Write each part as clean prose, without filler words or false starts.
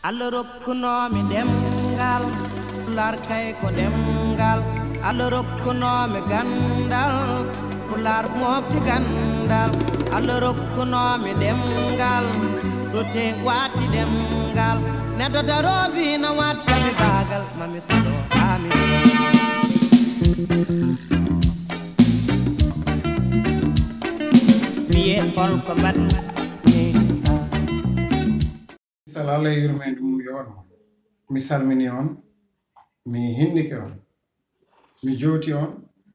Allah rokkunomi demgal pular kay ko demgal Allah rokkunomi gandal pular mofti gandal Allah rokkunomi demgal dote wati demgal neddo darobi na watta bagal mami sado amin biye hol ko bat salala yurmende mum yo on mi salmini on mi hindike on mi joti on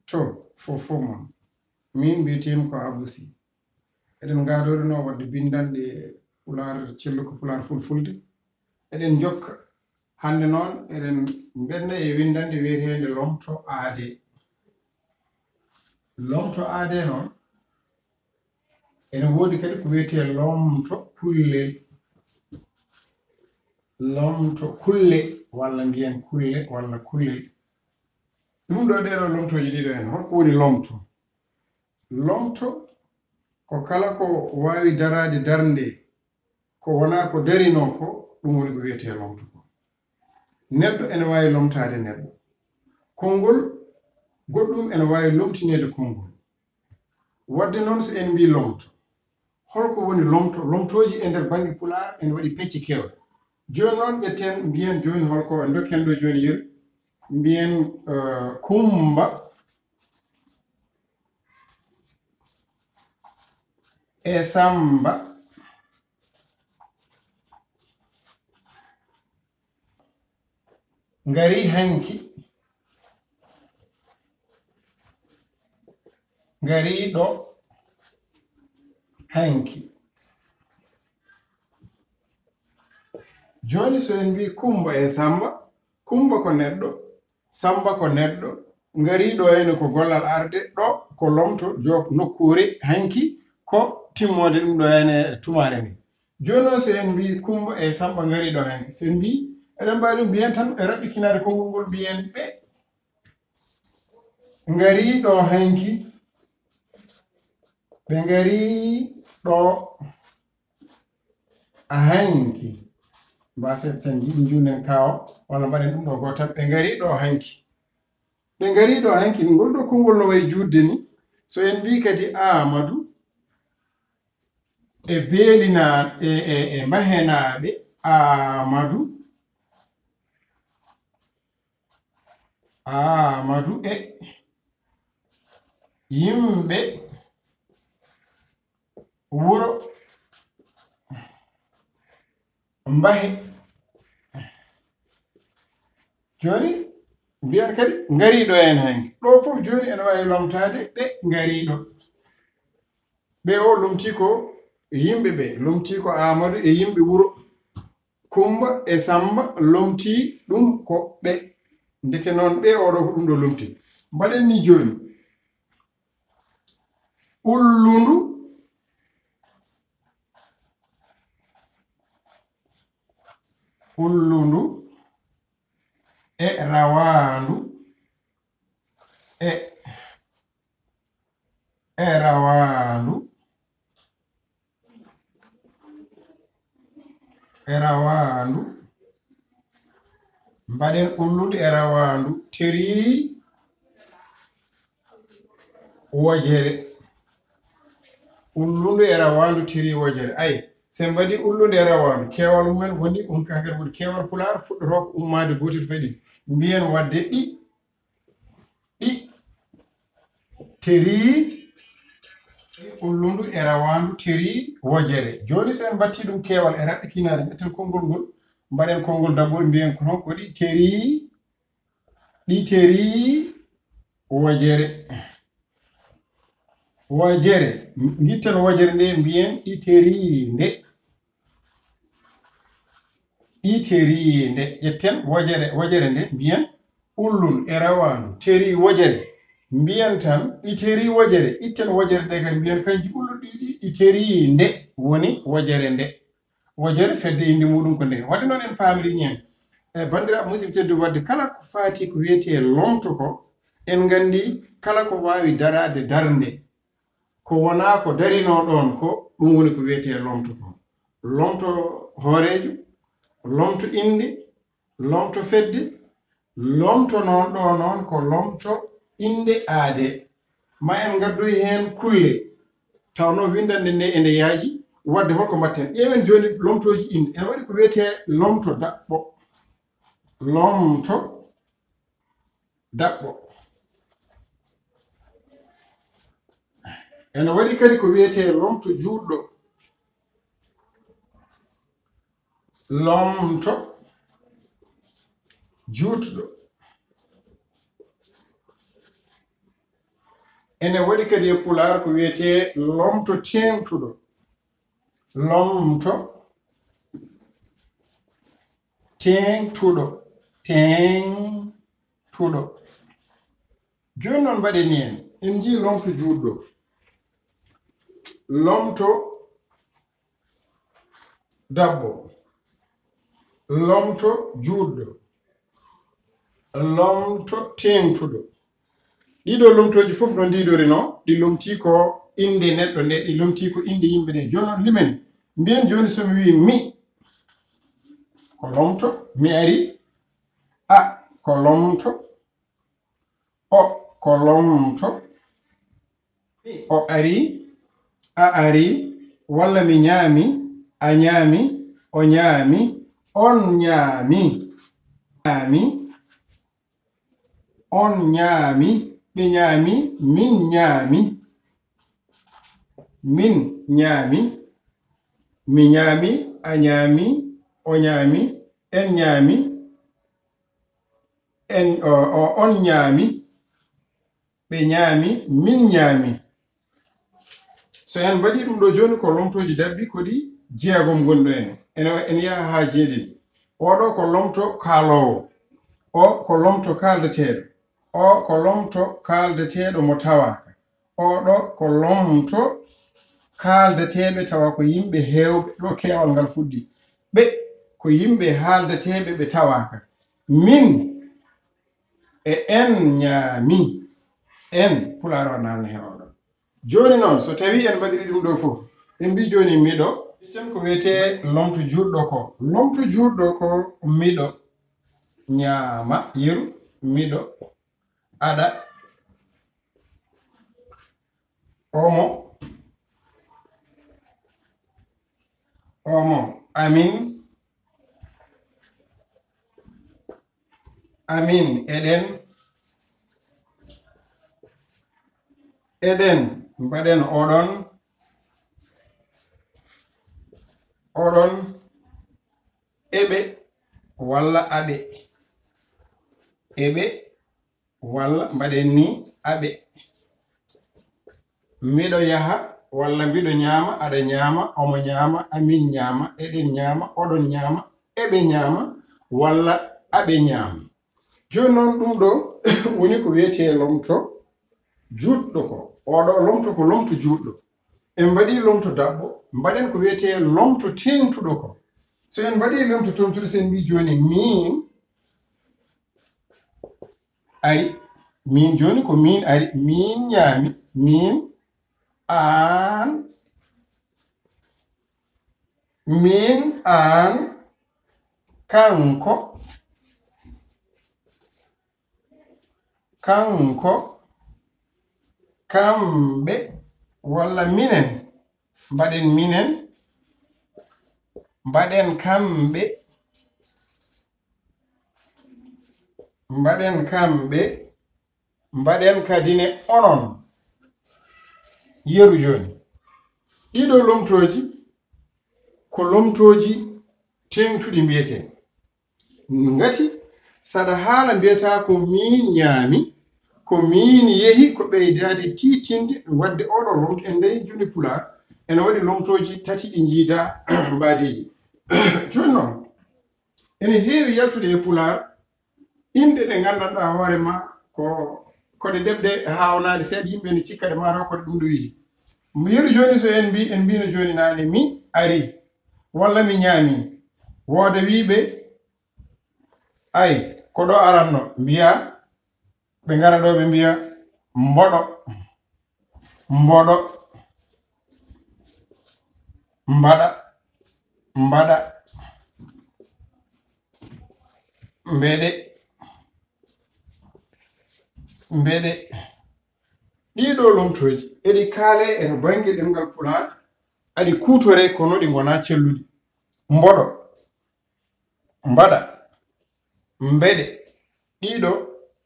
to fofo mon min biyetem ko abusi eden gadorino wadde bindande pular cello ko pular fulfulde eden jokka hande non eden benda e windande wiyetende lomto Aadee lomto Aadee non ene wodi kadi ko wiyete lomto kullel lomto kulle walla mbiyen kulle walla kullel dum do dero lomtoji dido en hokko woni lomto ko kala ko wawi darade darnde ko wona ko darino ko dum woni ko wiyete lomto ko neddo ene wawi lomtade neddo kongol goddum ene wawi lomtinede kongol wadde non so en bi lomto holko woni lomtoji e der bangi pular en wadi pecci kewde joni non jetten mbiyen joni holko e dokken do joni yer mbiyen kumba e samba ngari hanki ngari do hanki joni so en bi kumba e samba kumba ko neddo samba ko neddo ngari do ene ko gollal arde do ko lomto jok nokkure hanki ko timmode dum do ene tumare ni jono so en bi kumba e samba ngari do hanki so en bi eden baali biyen tan e rabbi kinare ko ngol biyen be ngari do hanki be ngari do a hanki baset sen jiɗi junen kawo walla mbaɗen ɗum ɗo gotal ɓe ngari ɗo hanki ngol ɗo kongol no wayi judde ni so en mbi kadi Amadou e beelina e mahenaɓe Amadou e yimɓe wuro mbahe joni mbiyan kadi ngariɗo en hanki ɗo fof joni ene wawi lomtade ɓe ngariɗo ɓe o lomti ko yimɓe ɓe lomti ko Amadou e yimɓe wuro Kumba e Samba lomti ɗum ko ɓe ndeke noon ɓe oɗo ko ɗum ɗo lomti mbaɗen ni joni ullundu e rawandu e rawandu mbaɗen ullundu e rawandu teri wojere ullundu e rawandu teri wojere ay sen mbaɗi ullunde e rawandu kewal mumen woni kankere woni kewal pular fuɗɗoto ko ummade gotel fadi mbiyen wadde ɗi teri ullundu e rawandu teri wojere joni sen batti ɗum kewal e raɓɓe kinare metten kongol ngol mbaɗen kongol dabbol mbiyen ko non ko ɗi teri wojere gitten wojere nde mbiyen ɗi teri nde ƴetten wojere nde mbiyen ullun e rawandu teri wojere mbiyen tan ɗi teri wojere itten wojere nde kadi mbiyen kanji ulluɗi ɗi teri nde woni wojere fedde inde muɗum ko nde wadde noon en paamiri ñen e bandiraɓe musidɓe tedduɓe wadde kala ko faati ko wiyete lomto ko en gandi kala ko wawi darade darnde ko wona ko darino ɗon ko ɗum woni ko wiyete lomto ko lomto horejo lomto innde, lomto fedde, lomto noon ɗo noon ko lomto innde aade. Ma en ngaddoy heen kulle tawno windande nde ende yaaji wadde holko mbatten. Ƴeewen joni lomtoji innde en waɗi ko wiyete lomto daɓɓo, lomto daɓɓo. En waɗi kadi ko wiyete lomto juutɗo, lomto juutɗo. Ene waɗi kadi e pulaar ko wiyete lomto teŋtuɗo, lomto teŋtuɗo, teŋtuɗo. Joni noon mbaɗeni en jii lomto juutɗo, lomto daɓɓo, lomto juutɗo, lomto teŋtuɗo. Ɗiɗo lomtoji fof no ndidori no ɗi lomti ko inde neɗɗo nde, ɗi lomti ko inde yimɓe nde. Joni noon limen mbiyen joni somi wi mi ko lomto, mi ari. A ko lomto, o ko lomto, o ari, a ari, walla mi ñaami, a ñaami, o ñaami, on ñaami, ñaami, on ñaami, ɓe ñaami, min ñaami, min ñaami, mi ñaami, a ñaami, o ñaami, en ñaami, on ñaami, ɓe ñaami, min ñaami. So en mbaɗi ɗum ɗo joni ko lomtoji dabbi ko ɗi jeegom gonɗo en yaha ha jeeɗiɗi. Oɗo ko lomto kaalowo, o ko lomto kaldeteɗo, o ko lomto kaldeteɗo mo tawaka, oɗo ko lomto kaldeteɓe tawa ko yimɓe hewɓe. Ɗo keewal ngal fuɗɗi. Ɓe ko yimɓe haaldeteɓe ɓe tawaka. Min e en ñaami, en pulaar o nanne hen oɗon. Joni noon so tawi en mbaɗiri ɗum ɗo fof en mbi joni miɗo système ko wiyete lomto juutɗo ko. Lomto juutɗo ko miɗo ñaama yeru, miɗo aɗa, omo, omo, amin, amin, eɗen, eɗen, mbaɗen oɗon, oɗon, eɓe walla aɓe, eɓe walla mbaɗen ni aɓe. Miɗo yaha walla mbiɗo ñaama, aɗa ñaama, omo ñaama, amin ñaama, eɗen ñaama, oɗon ñaama, eɓe ñaama walla aɓe ñaama. Joni noon ɗum ɗo woni ko wiyete lomto juutɗo ko. Oɗo lomto ko lomto juutɗo. En mbaɗi lomto daɓɓo, mbaɗen ko wiyete lomto teŋtuɗo ko. So en mbaɗi lomto teŋtuɗo sen mbi joni min ari, min joni ko min ari, min ñaami, min, an, min, an, kanko, kanko, kamɓe walla minen, mbaɗen minen, mbaɗen kamɓe, mbaɗen kamɓe, mbaɗen kadine onon. Yeru joni ɗiɗo lomtoji ko lomtoji teŋtuɗi mbiyete. Ngati saɗa haala mbiyata ko min ñaami, ko min yehi, ko ɓeydade titinde wadde oɗo lomto en nde joni pulaar ene waɗi lomtoji tati ɗi jiida mbaadiji. Joni noon ene heewi yaltude e pulaar inde ɗe gandanɗa hoore ma koɗe ɗeɓɗe hawnade seeɗa yimɓe ne cikkade mataw koɗe ɗum ɗo wiji. Yeru joni so en mbino joni nane mi ari walla mi ñaami, wooda wiɓe ay ko ɗo aranno mbiya ɓe ngara ɗo ɓe mbiya mboɗo, mboɗo, mbaɗa, mbaɗa, mbeɗe ɗiɗo lomtoji eɗi kaale e bange ɗemgal pulaar aɗi kuutore kono ɗi gona celluɗi mboɗo mbaɗa mbeɗe ɗiɗo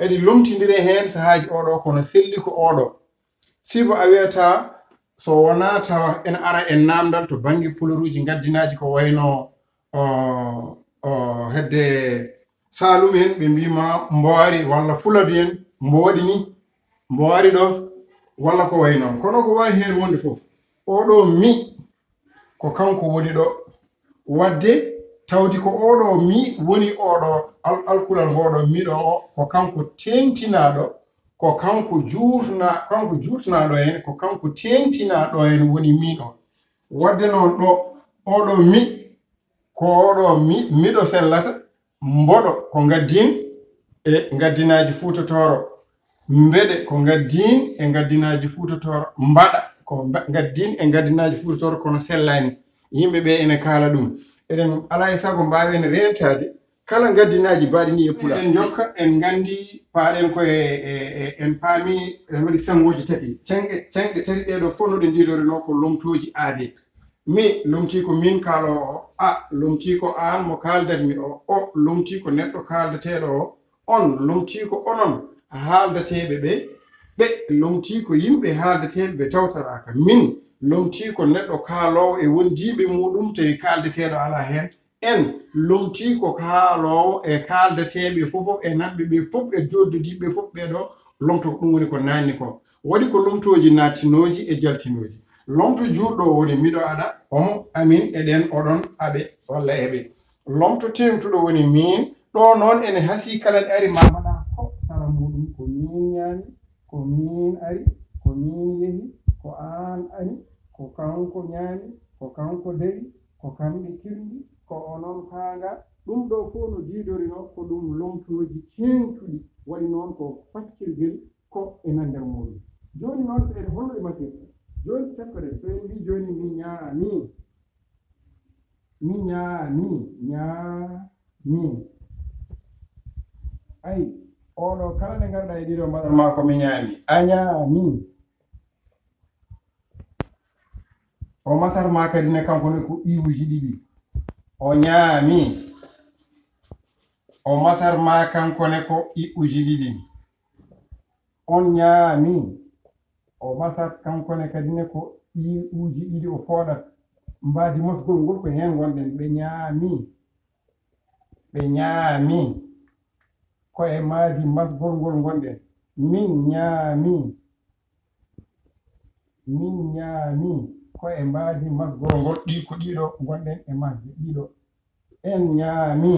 eɗi lomtidire heen sahaaji oɗo kono selli ko oɗo sibo a wiyata so wona tawa en ara en namdal to bange pularuji gaddinaji ko wayno hedde Saalum en ɓe mbima mboari walla fuladu en mbowaɗi ni mboari ɗo walla ko way noon kono ko wawi hen wonde fof oɗo mi ko kanko woni ɗo wadde tawdi ko oɗo mi woni oɗo alkulal ngoɗo miɗo o ko kanko tengtinaɗo ko kanko juutanaɗo hen ko kanko tengtinaɗo hen woni min o wadde noon ɗo oɗo mi ko oɗo miɗo sellata mboɗo ko gaddin e gaddinaji fuutotoro mbeɗe ko gaddin e gaddinaji fuutotoro mbaɗa ko gaddin e gaddinaji fuutotoro kono sellani yimɓeɓe ene kaala ɗum eɗen ala e sago mbawen rentade kala gaddinaji mbaɗi ni e pula en jokka en gandi paaɗen ko en paami en waɗi sangoji tati cenɗe tati ɗeɗo fof noɗe ndilorino ko lomtoji aade mi lomti ko min kaalowo o a lomti ko an mo kaldatmi o lomti ko neɗɗo kaldateɗo o on lomti ko onon haaldateɓe ɓe lomti ko yimɓe haaldateɓe ɓe tawtaraka min lomti ko neɗɗo kaalowo e wondiɓe muɗum tawi kaldateɗo ala hen en lomti ko kaalowo e kaldateɓe fof e nanɓe ɓe fof e joddodiɓe fof ɓeɗo lomto ko ɗum woni ko nanni ko waɗi ko lomtoji nattinoji e jaltinoji lomto juurɗo woni miɗo aɗa omo amin eɗen oɗon aɓe walla eɓe lomto tengtuɗo woni min ɗo noon ene hasi kala ɗe ari mamaɗa ko sara muɗum ko min ñaami ko min ari ko min yehi ko an ari ko kanko ñaami ko kanko dari ko kamɓe kirdi ko onon kaanga ɗum ɗo fof no diidorino ko ɗum lomtoji tengtuɗi waɗi noon ko faccirgel ko e nan nder muɗum joni noon so ene holno ɗe masirta joni teskoɗe so en mbi joni mi ñaami ayi oɗo kala nde garɗa e ɗiɗo mbaɗatma ko mi ñaami a ñaami o masarma kadi ne kanko ne ko iwuji ɗiɗi o ñaami o masarma kanko ne ko iwuji ɗiɗi on ñaami o masat kanko ne kadi ne ko iwuji ɗiɗi o fooɗat mbadi mosgol ngol ko hen gonɗen ɓe ñaami ko e maadi masgol ngol gonɗen min ñaami ko e mbaadi masgol ngol ɗi ko ɗiɗo gonɗen e masde ɗiɗo en ñaami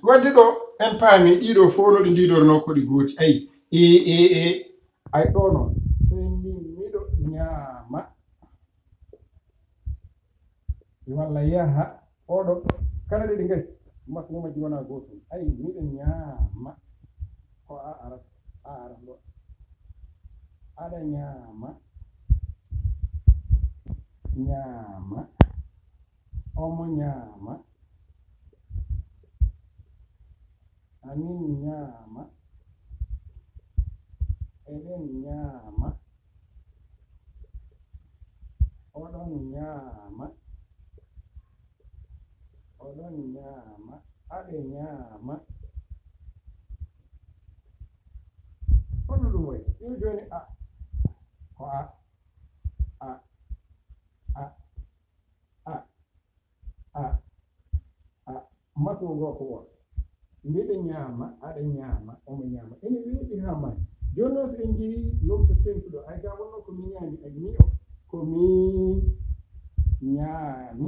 wadde ɗo en paami ɗiɗo fof no ɗi ndidorno ko ɗi gooti ayi ay ɗo noon so en mbi miɗo ñaama walla yaha oɗo kala ɗe ɗi gari masgo majji wona gotum ayi miɗo ñaama ko a arat ɗo aɗa ñaama omo ñaama amin ñaama eɗen ñaama oɗon ñaama aɓe ñaama holno ɗum wayi ɗiɗo joni a ko a masgo ngo ko won mbiɗe ñaama aɗa ñaama omo ñaama ene weeɗi ha mani joni noon so en jeeyi lomto tengtuɗo hay ga wonno ko mi ñaami ay mi o ko mi ñaami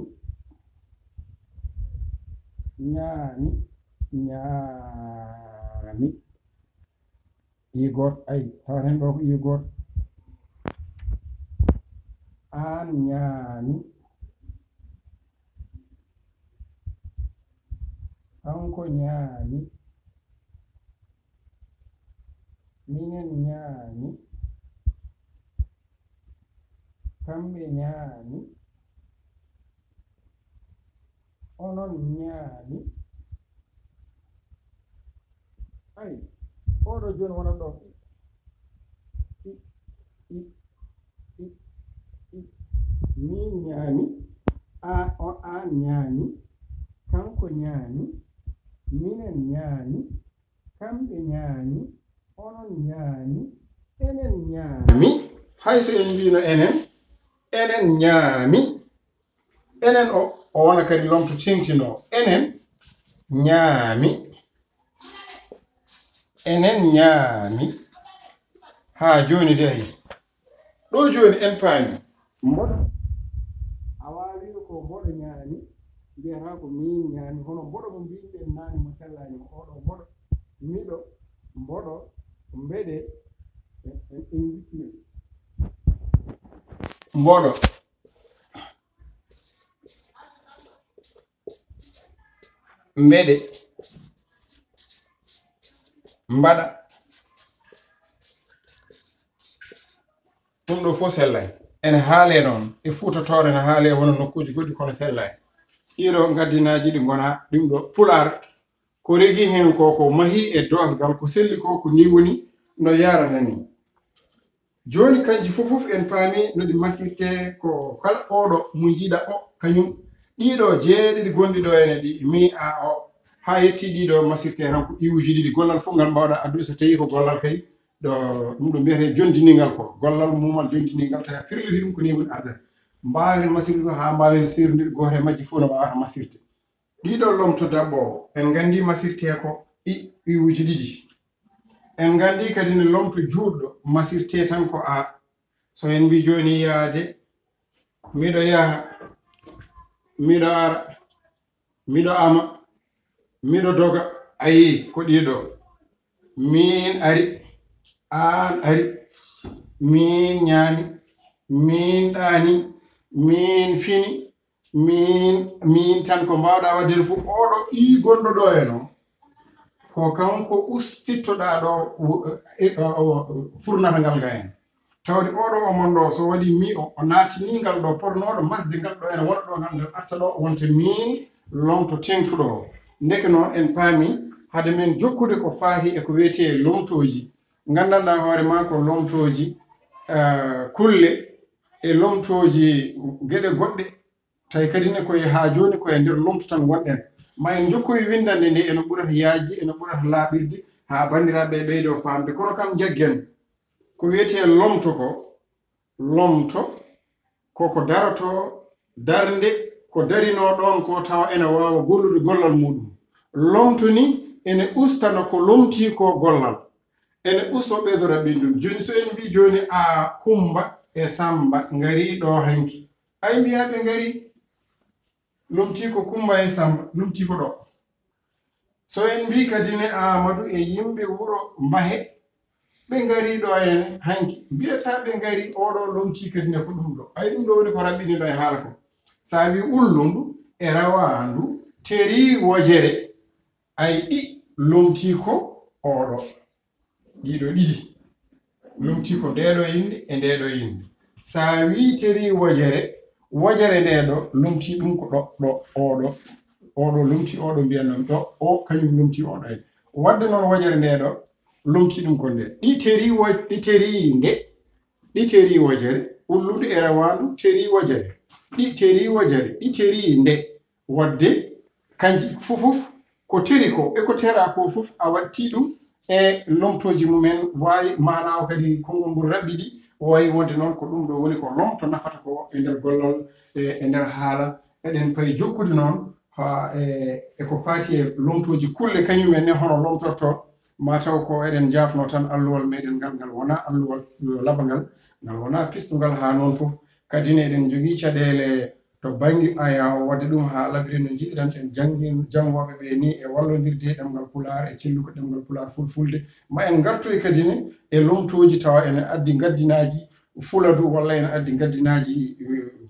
igot ay tawat hen ɗo ko igot an ñaami kanko ñaami minen ñaami kamɓe ñaami onon ñaami ay oɗo joni wona ɗo min ñaami an ñaami kanko ñaami minen ñaami kamɓe ñaami onon ñaami enen ñaami hayso en mbino enen ñaami enen o wona kadi lomto tengtino enen ñaami ha joni de ay ɗo joni en paami mboɗo a wawi ko mboɗo ñaami mbiyata ko min ñaami hono mboɗo mo mbiɗen nane mo sellani oɗo mboɗo miɗo mboɗo mbeɗe en wittime mboɗo mbeɗe mbaɗa ɗum ɗo fof sellay ene haale noon e fuutotore ne haale wono nokkuji goɗɗi kono sellay ɗiɗo gaddinaji ɗi gona ɗum ɗo pulaar ko regi hen ko mahi e dosgal ko selli ko ni woni no yarata ni joni kanji fof en paami no ɗi masirte ko kala oɗo mo jiiɗa o kañum ɗiɗo jeeɗiɗi gonɗi ɗo ene ɗi mi a o ha yetti ɗiɗo masirte tan ko iwuji ɗiɗi gollal fof ngal mbawɗa addude so tawi ko gollal kay ɗo ɗum ɗo mbiyete jontinigal ko gollal mumal jontinigal tawa firliti ɗum ko ni woni ardata mbawen masirde ko ha mbawen sirdude goto e majji fof no wawata masirde ɗiɗo lomto dabɓo en gandi masirte ko iwuji ɗiɗi en gandi kadi ne lomto juɗɗo masirte tan ko a so en mbi joni yaade miɗo yaha miɗo ara miɗo ama miɗo doga ayi ko ɗiɗo min ari an ari min ñaami min ɗaani min fini min tan ko mbawɗa wadden fof oɗo ɗi gonɗo ɗo e noon ko kanko ustittoɗa ɗo furnata ngal ga en tawde oɗo o monɗo so waɗi mi o naatini ngal ɗo pornoɗo masde ngal ɗo ene wona ɗo ngal nder atta ɗo wonta min lomto tengtuɗo o ndeke noon en paami hade men jokkude ko faahi e ko wiyete lomtoji gandanɗa hoore ma ko lomtoji kulle e lomtoji geɗe goɗɗe tawi kadi ne koye ha joni koye nder lomto tan gonɗen ma en jokkoyi windande nde ene ɓurata yaajde ene ɓurata laaɓirde ha bandiraɓe ɓeydo famde kono kam jaggen ko wiyete lomto koko daroto darnde ko darino ɗon ko tawa ene wawa gollude gollal muɗum lomto ni ene ustano ko lomti ko gollal ene usto ɓeydora ɓindum joni so en mbi joni a Kumba e Samba ngari ɗo hanki ay mbiyaɓe ngari lomti ko Kumba e Samba lomti ko ɗo so en mbi kadi ne Amadou e yimɓe wuro Mbahe ɓe ngari ɗo ene hanki mbiyata ɓe ngari oɗo lomti kadi ne ko ɗum ɗo ay ɗum ɗo woni ko raɓɓiniɗo e haala ko sa wi ullundu e rawandu teri wojere ay ɗi lomti ko oɗo ɗiɗo ɗiɗi lomti ko ndeɗo yinde e ndeɗo yinde sa wi teri wojere ndeɗo lomti ɗum ko ɗo oɗo lomti oɗo mbiyannomi ɗo o kañum lomti oɗo en wadde noon wojere ndeɗo lomti ɗum ko nde ɗi teri wojere ulludu e rawandu teri wojere ɗi teri nde wadde kanji fof ko teri ko e ko tera ko fof a watti ɗum e lomtoji mumen wawi manaw kadi konngol ngol raɓɓiɗi wawi wonde noon ko ɗum ɗo woni ko lomto nafata ko e nder gollal e nder haala eɗen payi jokkude noon ha e ko fati e lomtoji kulle kañumen ne hono lomtorto mataw ko eɗen jafno tan alluwal meɗen ngal wona alluwal labangal ngal wona pistongal ha noon fof kadi ne eɗen jogui caɗele to banggue aya wadde ɗum ha labire no jiɗiɗan en jangoɓe ɓe ni e wallodirde ɗemgal pulaar e celluko ɗemgal pulaar fulfulde ma en gartoy kadi ne e lomtoji tawa ene addi gaddinaji fuladu walla ene addi gaddinaji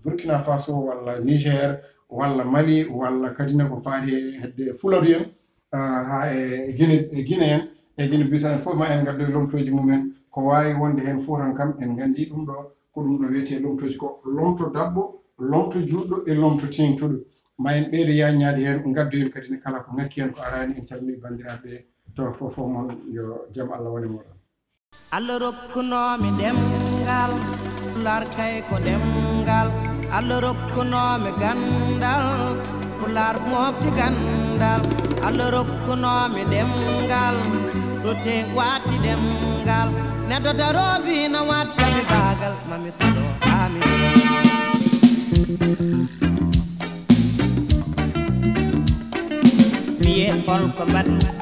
Burkina Faso walla Niger walla Mali walla kadi ne ko faati hedde fuladu en ha e Guinée en e Guinée Bissau en fof ma en gaddo lomtoji mumen ko wawi wonde hen fof tan kam en gandi ɗum ɗo ko ɗum ɗo wiyete lomtoji ko lomto dabbo lomto juɗɗo e lomto tengtuɗo ma en ɓeydo yaññaade heen ngaddu hen kadi ne kala ko ŋakki hen ko arani en calmini bandiraɓe to fof mon yo jaam Allah woni moɗon. Allah rokkunomi ɗemgal pular kay ko ɗemgal Allah rokkunomi gandal pular mofti gandal Allah rokkunomi ɗemgal rute wati ɗemgal neɗɗo darobi no wattami bagal mami saɗo amin wiye holko mbaɗmi